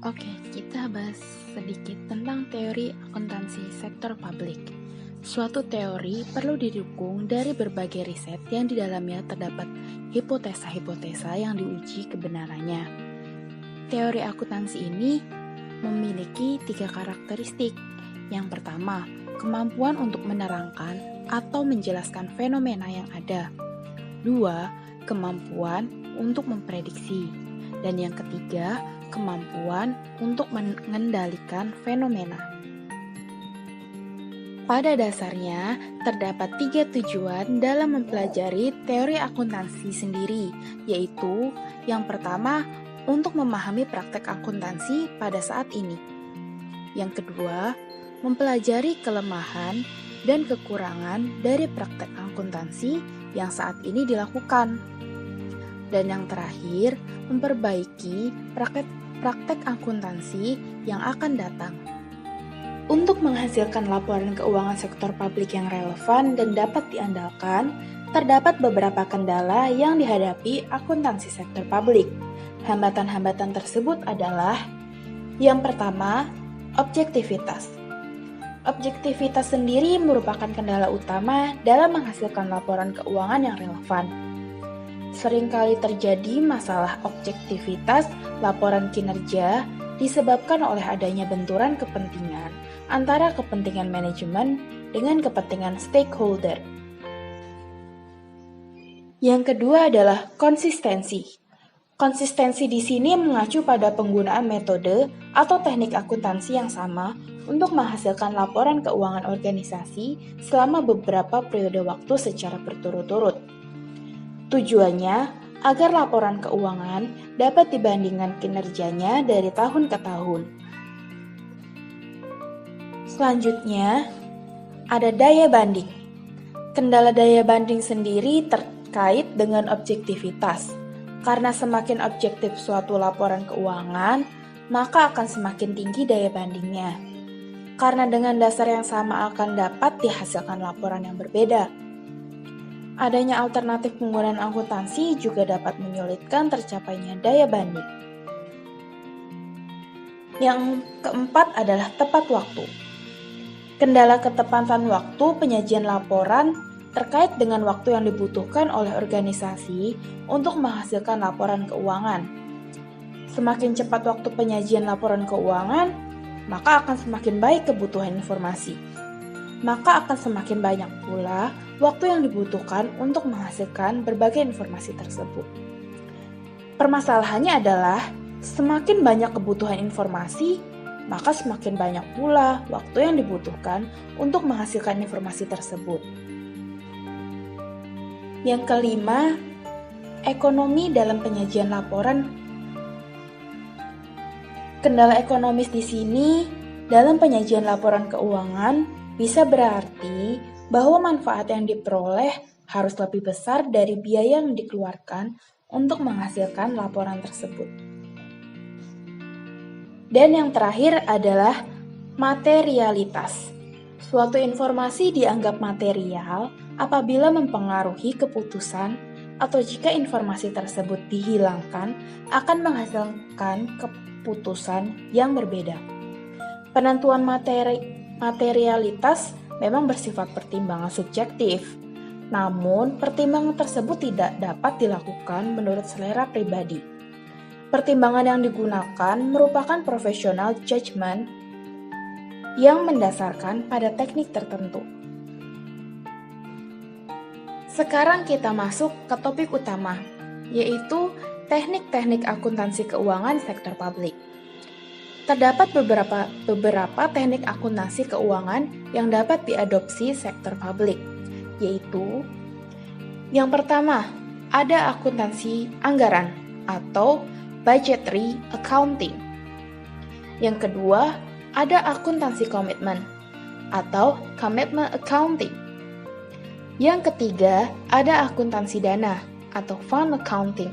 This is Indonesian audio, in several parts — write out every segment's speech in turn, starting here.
Oke, kita bahas sedikit tentang teori akuntansi sektor publik. Suatu teori perlu didukung dari berbagai riset yang di dalamnya terdapat hipotesa-hipotesa yang diuji kebenarannya. Teori akuntansi ini memiliki 3 karakteristik. Yang pertama, kemampuan untuk menerangkan atau menjelaskan fenomena yang ada. 2, kemampuan untuk memprediksi. Dan yang ketiga, kemampuan untuk mengendalikan fenomena. Pada dasarnya, terdapat 3 tujuan dalam mempelajari teori akuntansi sendiri, yaitu yang pertama, untuk memahami praktek akuntansi pada saat ini. Yang kedua, mempelajari kelemahan dan kekurangan dari praktek akuntansi yang saat ini dilakukan. Dan yang terakhir, memperbaiki praktek akuntansi yang akan datang. Untuk menghasilkan laporan keuangan sektor publik yang relevan dan dapat diandalkan, terdapat beberapa kendala yang dihadapi akuntansi sektor publik. Hambatan-hambatan tersebut adalah: yang pertama, objektivitas. Objektivitas sendiri merupakan kendala utama dalam menghasilkan laporan keuangan yang relevan. Seringkali terjadi masalah objektivitas laporan kinerja disebabkan oleh adanya benturan kepentingan antara kepentingan manajemen dengan kepentingan stakeholder. Yang kedua adalah konsistensi. Konsistensi di sini mengacu pada penggunaan metode atau teknik akuntansi yang sama untuk menghasilkan laporan keuangan organisasi selama beberapa periode waktu secara berturut-turut. Tujuannya agar laporan keuangan dapat dibandingkan kinerjanya dari tahun ke tahun. Selanjutnya, ada daya banding. Kendala daya banding sendiri terkait dengan objektivitas. Karena semakin objektif suatu laporan keuangan, maka akan semakin tinggi daya bandingnya. Karena dengan dasar yang sama akan dapat dihasilkan laporan yang berbeda. Adanya alternatif penggunaan akuntansi juga dapat menyulitkan tercapainya daya banding. Yang keempat adalah tepat waktu. Kendala ketepatan waktu penyajian laporan terkait dengan waktu yang dibutuhkan oleh organisasi untuk menghasilkan laporan keuangan. Semakin cepat waktu penyajian laporan keuangan, maka akan semakin baik kebutuhan informasi. Maka akan semakin banyak pula waktu yang dibutuhkan untuk menghasilkan berbagai informasi tersebut. Permasalahannya adalah semakin banyak kebutuhan informasi, maka semakin banyak pula waktu yang dibutuhkan untuk menghasilkan informasi tersebut. Yang kelima, ekonomi dalam penyajian laporan. Kendala ekonomis di sini dalam penyajian laporan keuangan bisa berarti bahwa manfaat yang diperoleh harus lebih besar dari biaya yang dikeluarkan untuk menghasilkan laporan tersebut. Dan yang terakhir adalah materialitas. Suatu informasi dianggap material apabila mempengaruhi keputusan atau jika informasi tersebut dihilangkan akan menghasilkan keputusan yang berbeda. Penentuan materialitas memang bersifat pertimbangan subjektif, namun pertimbangan tersebut tidak dapat dilakukan menurut selera pribadi. Pertimbangan yang digunakan merupakan professional judgment yang mendasarkan pada teknik tertentu. Sekarang kita masuk ke topik utama, yaitu teknik-teknik akuntansi keuangan sektor publik. Terdapat beberapa teknik akuntansi keuangan yang dapat diadopsi sektor publik, yaitu yang pertama, ada akuntansi anggaran atau budgetary accounting. Yang kedua, ada akuntansi komitmen atau commitment accounting. Yang ketiga, ada akuntansi dana atau fund accounting.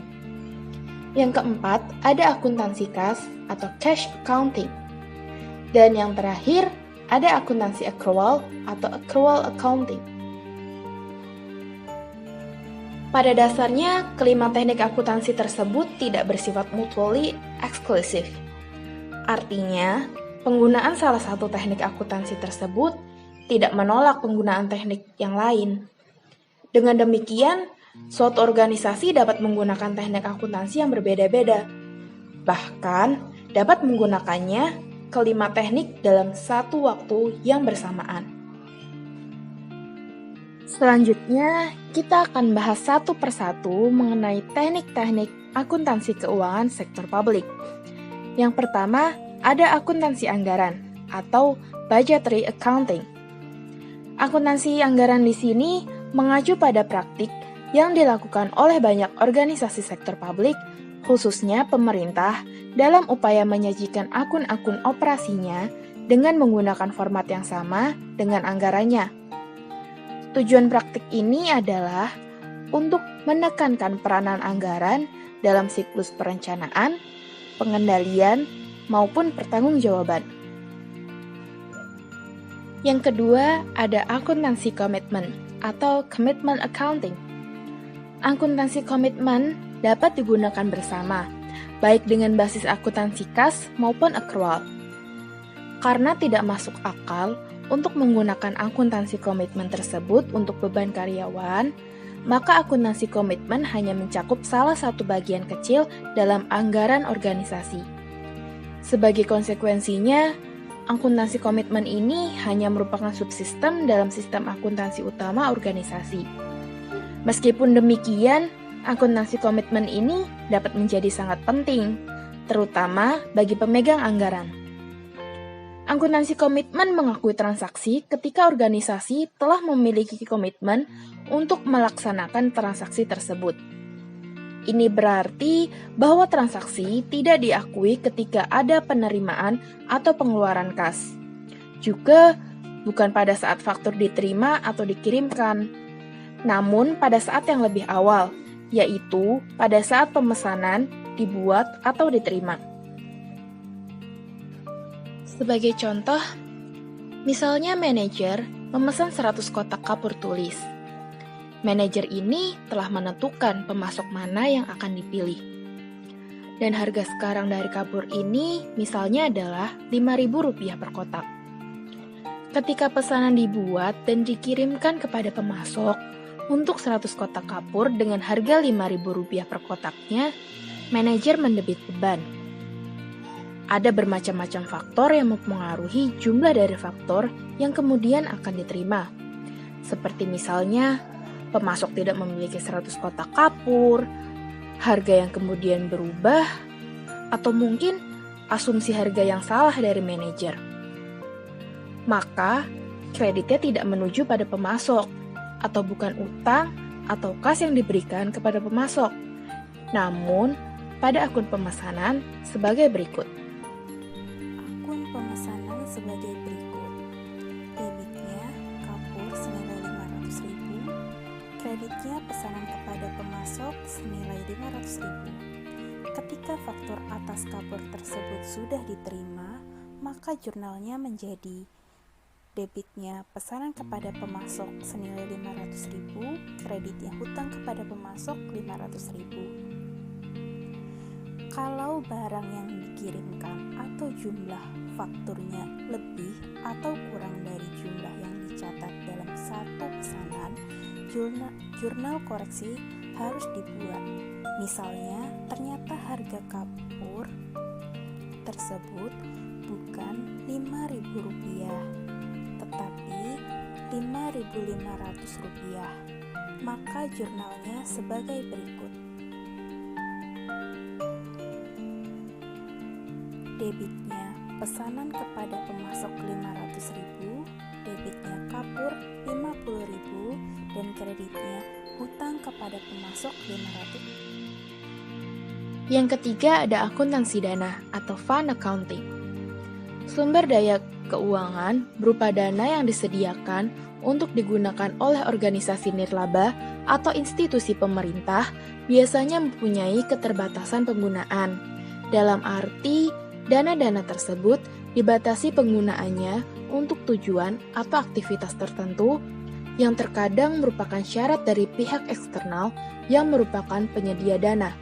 Yang keempat, ada akuntansi kas atau cash accounting. Dan yang terakhir, ada akuntansi accrual atau accrual accounting. Pada dasarnya, kelima teknik akuntansi tersebut tidak bersifat mutually exclusive. Artinya, penggunaan salah satu teknik akuntansi tersebut tidak menolak penggunaan teknik yang lain. Dengan demikian, suatu organisasi dapat menggunakan teknik akuntansi yang berbeda-beda. Bahkan, dapat menggunakannya kelima teknik dalam satu waktu yang bersamaan. Selanjutnya, kita akan bahas satu persatu mengenai teknik-teknik akuntansi keuangan sektor publik. Yang pertama, ada akuntansi anggaran atau budgetary accounting. Akuntansi anggaran di sini mengacu pada praktik yang dilakukan oleh banyak organisasi sektor publik, khususnya pemerintah, dalam upaya menyajikan akun-akun operasinya dengan menggunakan format yang sama dengan anggarannya. Tujuan praktik ini adalah untuk menekankan peranan anggaran dalam siklus perencanaan, pengendalian, maupun pertanggungjawaban. Yang kedua, ada akuntansi komitmen atau commitment accounting. Akuntansi komitmen dapat digunakan bersama, baik dengan basis akuntansi kas maupun accrual. Karena tidak masuk akal untuk menggunakan akuntansi komitmen tersebut untuk beban karyawan, maka akuntansi komitmen hanya mencakup salah satu bagian kecil dalam anggaran organisasi. Sebagai konsekuensinya, akuntansi komitmen ini hanya merupakan subsistem dalam sistem akuntansi utama organisasi. Meskipun demikian, akuntansi komitmen ini dapat menjadi sangat penting, terutama bagi pemegang anggaran. Akuntansi komitmen mengakui transaksi ketika organisasi telah memiliki komitmen untuk melaksanakan transaksi tersebut. Ini berarti bahwa transaksi tidak diakui ketika ada penerimaan atau pengeluaran kas. Juga bukan pada saat faktur diterima atau dikirimkan, namun pada saat yang lebih awal, yaitu pada saat pemesanan dibuat atau diterima. Sebagai contoh, misalnya manajer memesan 100 kotak kapur tulis. Manajer ini telah menentukan pemasok mana yang akan dipilih. Dan harga sekarang dari kapur ini misalnya adalah Rp5.000 per kotak. Ketika pesanan dibuat dan dikirimkan kepada pemasok untuk 100 kotak kapur dengan harga Rp5.000 per kotaknya, manajer mendebit beban. Ada bermacam-macam faktor yang mempengaruhi jumlah dari faktor yang kemudian akan diterima. Seperti misalnya, pemasok tidak memiliki 100 kotak kapur, harga yang kemudian berubah, atau mungkin asumsi harga yang salah dari manajer. Maka, kreditnya tidak menuju pada pemasok, atau bukan utang atau kas yang diberikan kepada pemasok, namun pada akun pemesanan sebagai berikut. Akun pemesanan sebagai berikut. Debitnya kapur senilai Rp500.000, kreditnya pesanan kepada pemasok senilai Rp500.000. Ketika faktur atas kapur tersebut sudah diterima, maka jurnalnya menjadi debitnya pesanan kepada pemasok senilai Rp500.000, kreditnya hutang kepada pemasok Rp500.000. Kalau barang yang dikirimkan atau jumlah fakturnya lebih atau kurang dari jumlah yang dicatat dalam satu pesanan, jurnal koreksi harus dibuat. Misalnya, ternyata harga kapur tersebut bukan Rp5.000, tetapi Rp5.500, maka jurnalnya sebagai berikut. Debitnya pesanan kepada pemasok Rp500.000, debitnya kapur Rp50.000, dan kreditnya hutang kepada pemasok Rp500.000. Yang ketiga ada akuntansi dana atau fund accounting. Sumber daya keuangan berupa dana yang disediakan untuk digunakan oleh organisasi nirlaba atau institusi pemerintah biasanya mempunyai keterbatasan penggunaan. Dalam arti, dana-dana tersebut dibatasi penggunaannya untuk tujuan atau aktivitas tertentu yang terkadang merupakan syarat dari pihak eksternal yang merupakan penyedia dana.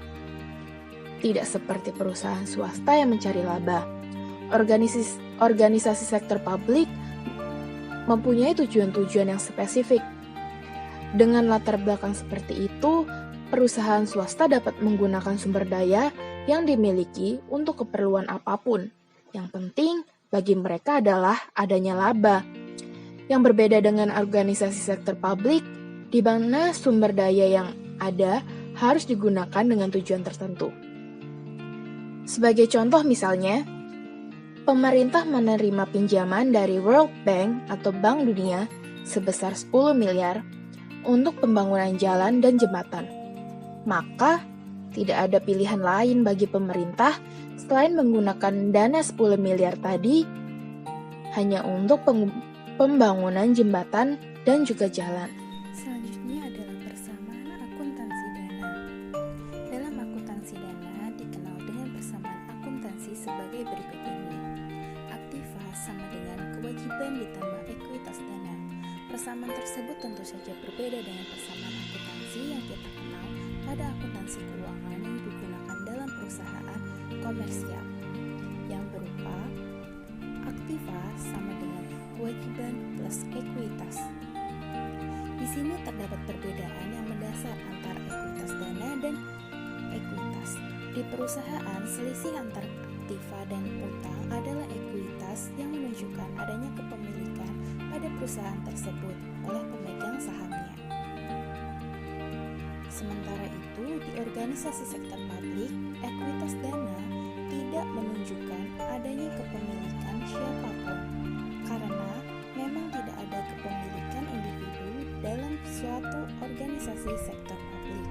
Tidak seperti perusahaan swasta yang mencari laba. organisasi sektor publik mempunyai tujuan-tujuan yang spesifik. Dengan latar belakang seperti itu, perusahaan swasta dapat menggunakan sumber daya yang dimiliki untuk keperluan apapun. Yang penting bagi mereka adalah adanya laba. Yang berbeda dengan organisasi sektor publik, di mana sumber daya yang ada harus digunakan dengan tujuan tertentu. Sebagai contoh misalnya, pemerintah menerima pinjaman dari World Bank atau Bank Dunia sebesar 10 miliar untuk pembangunan jalan dan jembatan. Maka, tidak ada pilihan lain bagi pemerintah selain menggunakan dana 10 miliar tadi hanya untuk pembangunan jembatan dan juga jalan. Selanjutnya adalah persamaan akuntansi dana. Dalam akuntansi dana dikenal dengan persamaan akuntansi sebagai berikut ini. Aktiva sama dengan kewajiban ditambah ekuitas dana. Persamaan tersebut tentu saja berbeda dengan persamaan akuntansi yang kita kenal pada akuntansi keuangan yang digunakan dalam perusahaan komersial, yang berupa aktiva sama dengan kewajiban plus ekuitas. Di sini terdapat perbedaan yang mendasar antara ekuitas dana dan ekuitas. Di perusahaan, selisih antara aktiva dan utang adalah ekuitas yang menunjukkan adanya kepemilikan pada perusahaan tersebut oleh pemegang sahamnya. Sementara itu, di organisasi sektor publik, ekuitas dana tidak menunjukkan adanya kepemilikan siapapun, karena memang tidak ada kepemilikan individu dalam suatu organisasi sektor publik.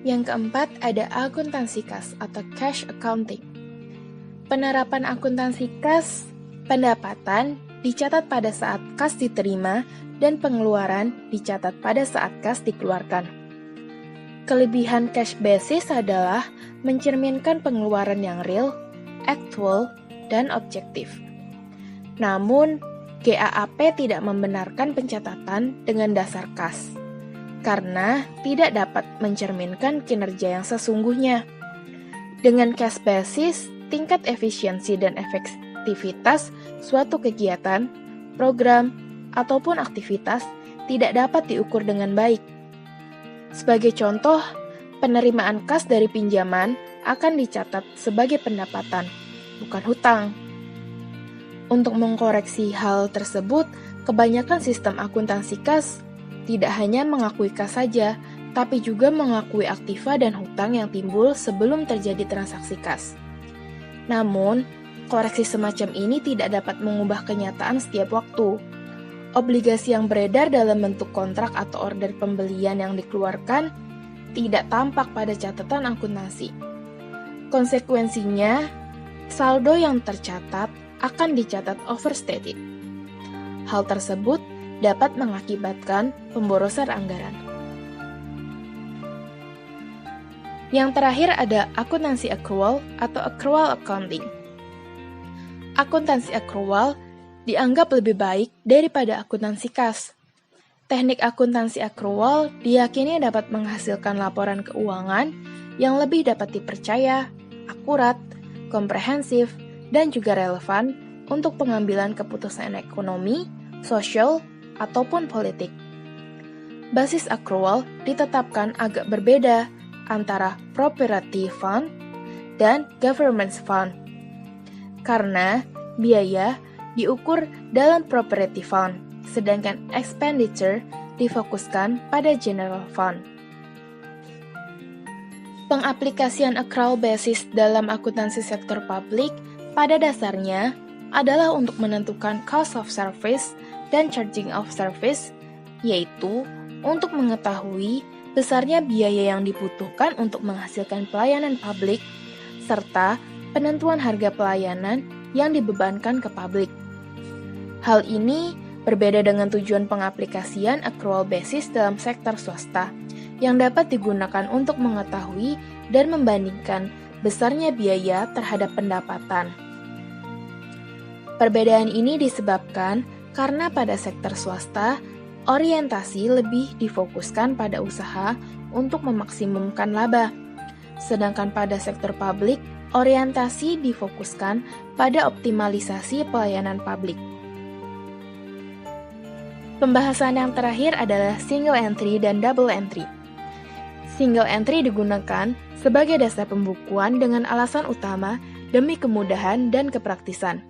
Yang keempat ada akuntansi kas atau cash accounting. Penerapan akuntansi kas, pendapatan dicatat pada saat kas diterima dan pengeluaran dicatat pada saat kas dikeluarkan. Kelebihan cash basis adalah mencerminkan pengeluaran yang real, actual, dan objektif. Namun, GAAP tidak membenarkan pencatatan dengan dasar kas, karena tidak dapat mencerminkan kinerja yang sesungguhnya. Dengan cash basis, tingkat efisiensi dan efektivitas suatu kegiatan, program, ataupun aktivitas tidak dapat diukur dengan baik. Sebagai contoh, penerimaan kas dari pinjaman akan dicatat sebagai pendapatan, bukan hutang. Untuk mengkoreksi hal tersebut, kebanyakan sistem akuntansi kas tidak hanya mengakui kas saja, tapi juga mengakui aktiva dan hutang yang timbul sebelum terjadi transaksi kas. Namun, koreksi semacam ini tidak dapat mengubah kenyataan setiap waktu. Obligasi yang beredar dalam bentuk kontrak atau order pembelian yang dikeluarkan tidak tampak pada catatan akuntansi. Konsekuensinya, saldo yang tercatat akan dicatat overstated. Hal tersebut dapat mengakibatkan pemborosan anggaran. Yang terakhir ada akuntansi accrual atau accrual accounting. Akuntansi accrual dianggap lebih baik daripada akuntansi kas. Teknik akuntansi accrual diyakini dapat menghasilkan laporan keuangan yang lebih dapat dipercaya, akurat, komprehensif, dan juga relevan untuk pengambilan keputusan ekonomi, sosial, ataupun politik. Basis accrual ditetapkan agak berbeda antara property fund dan government fund, karena biaya diukur dalam property fund, sedangkan expenditure difokuskan pada general fund. Pengaplikasian accrual basis dalam akuntansi sektor publik pada dasarnya adalah untuk menentukan cost of service dan charging of service, yaitu untuk mengetahui besarnya biaya yang dibutuhkan untuk menghasilkan pelayanan publik, serta penentuan harga pelayanan yang dibebankan ke publik. Hal ini berbeda dengan tujuan pengaplikasian accrual basis dalam sektor swasta, yang dapat digunakan untuk mengetahui dan membandingkan besarnya biaya terhadap pendapatan. Perbedaan ini disebabkan karena pada sektor swasta, orientasi lebih difokuskan pada usaha untuk memaksimumkan laba. Sedangkan pada sektor publik, orientasi difokuskan pada optimalisasi pelayanan publik. Pembahasan yang terakhir adalah single entry dan double entry. Single entry digunakan sebagai dasar pembukuan dengan alasan utama demi kemudahan dan kepraktisan.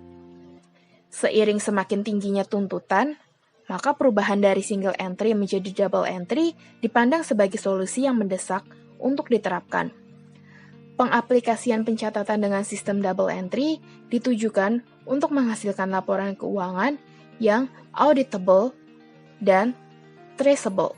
Seiring semakin tingginya tuntutan, maka perubahan dari single entry menjadi double entry dipandang sebagai solusi yang mendesak untuk diterapkan. Pengaplikasian pencatatan dengan sistem double entry ditujukan untuk menghasilkan laporan keuangan yang auditable dan traceable.